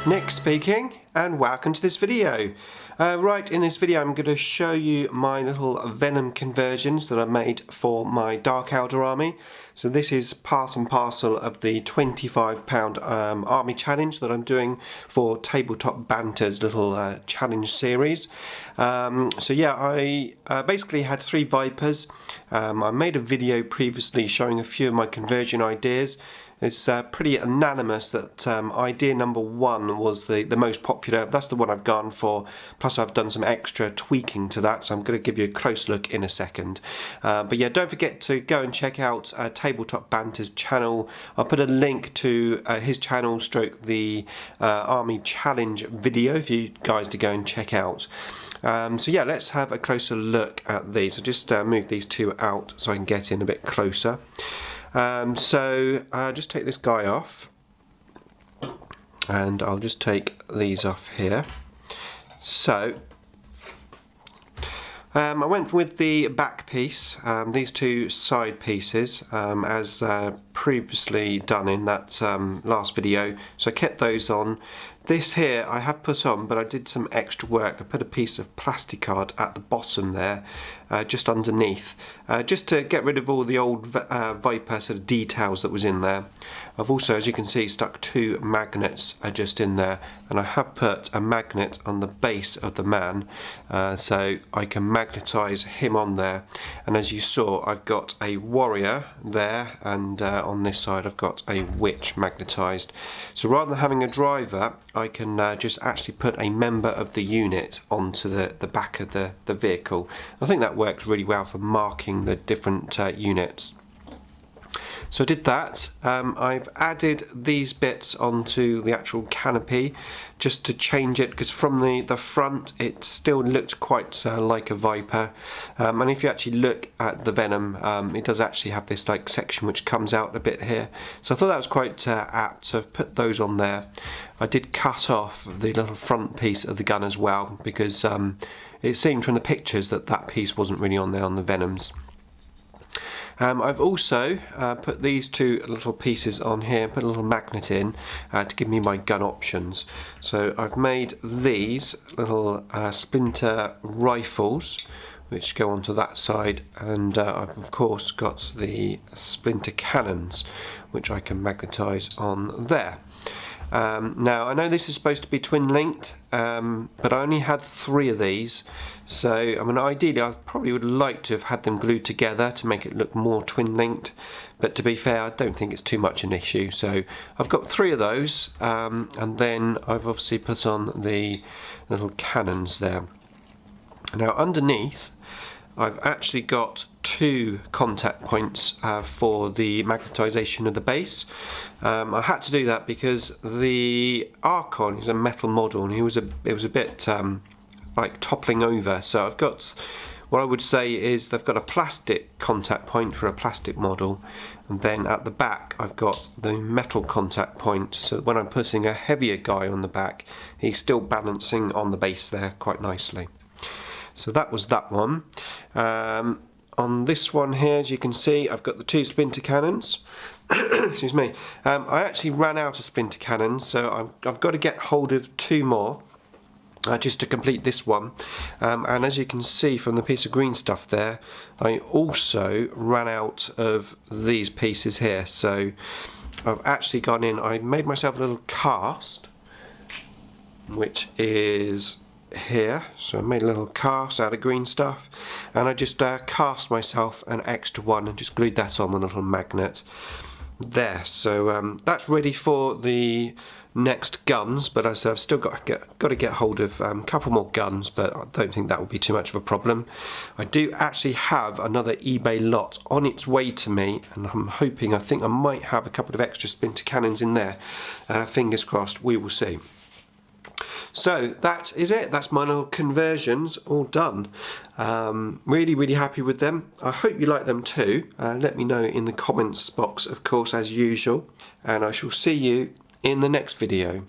Nick speaking, and welcome to this video. Right, in this video I'm going to show you my little Venom conversions that I made for my Dark Eldar army. So this is part and parcel of the £25 army challenge that I'm doing for Tabletop Banter's little challenge series. So yeah, I basically had 3 Vipers. I made a video previously showing a few of my conversion ideas. It's pretty unanimous that idea number 1 was the most popular. That's the one I've gone for, plus I've done some extra tweaking to that, so I'm going to give you a close look in a second. But yeah, don't forget to go and check out Tabletop Banter's channel. I'll put a link to his channel stroke the Army Challenge video for you guys to go and check out. So yeah, let's have a closer look at these. I'll just move these 2 out so I can get in a bit closer. So just take this guy off, and I'll just take these off here. So I went with the back piece, these 2 side pieces, as previously done in that last video, so I kept those on. This here I have put on, but I did some extra work. I put a piece of plastic card at the bottom there, just underneath, just to get rid of all the old Viper sort of details that was in there. I've also, as you can see, stuck 2 magnets just in there, and I have put a magnet on the base of the man, so I can magnetise him on there. And as you saw, I've got a warrior there, and on this side I've got a witch magnetised. So rather than having a driver, I can just actually put a member of the unit onto the back of the vehicle. I think that works really well for marking the different units. So I did that. I've added these bits onto the actual canopy just to change it, because from the front it still looked quite like a Viper, and if you actually look at the Venom, it does actually have this like section which comes out a bit here, so I thought that was quite apt, so I've put those on there. I did cut off the little front piece of the gun as well, because it seemed from the pictures that that piece wasn't really on there on the Venoms. I've also put these 2 little pieces on here, put a little magnet in to give me my gun options. So I've made these little splinter rifles which go onto that side, and I've of course got the splinter cannons which I can magnetise on there. Now I know this is supposed to be twin linked, but I only had 3 of these, so I mean ideally I probably would like to have had them glued together to make it look more twin linked, but to be fair I don't think it's too much an issue. So I've got 3 of those, and then I've obviously put on the little cannons there. Now underneath I've actually got 2 contact points for the magnetisation of the base. I had to do that because the Archon is a metal model, and it was a bit like toppling over. So I've got, what I would say is they've got a plastic contact point for a plastic model, and then at the back I've got the metal contact point, so that when I'm putting a heavier guy on the back, he's still balancing on the base there quite nicely. So that was that one. On this one here, as you can see, I've got the 2 splinter cannons. Excuse me. I actually ran out of splinter cannons, so I've got to get hold of 2 more just to complete this one. And as you can see from the piece of green stuff there, I also ran out of these pieces here. So I've actually gone in, I made myself a little cast, which is here. So I made a little cast out of green stuff, and I just cast myself an extra one and just glued that on with a little magnet there. So that's ready for the next guns, but as I've still got to get hold of a couple more guns, but I don't think that will be too much of a problem. I do actually have another eBay lot on its way to me, and I'm hoping, I think I might have a couple of extra splinter cannons in there. Fingers crossed, we will see. So that is it. That's my little conversions all done. Really happy with them. I hope you like them too. Let me know in the comments box, of course, as usual, and I shall see you in the next video.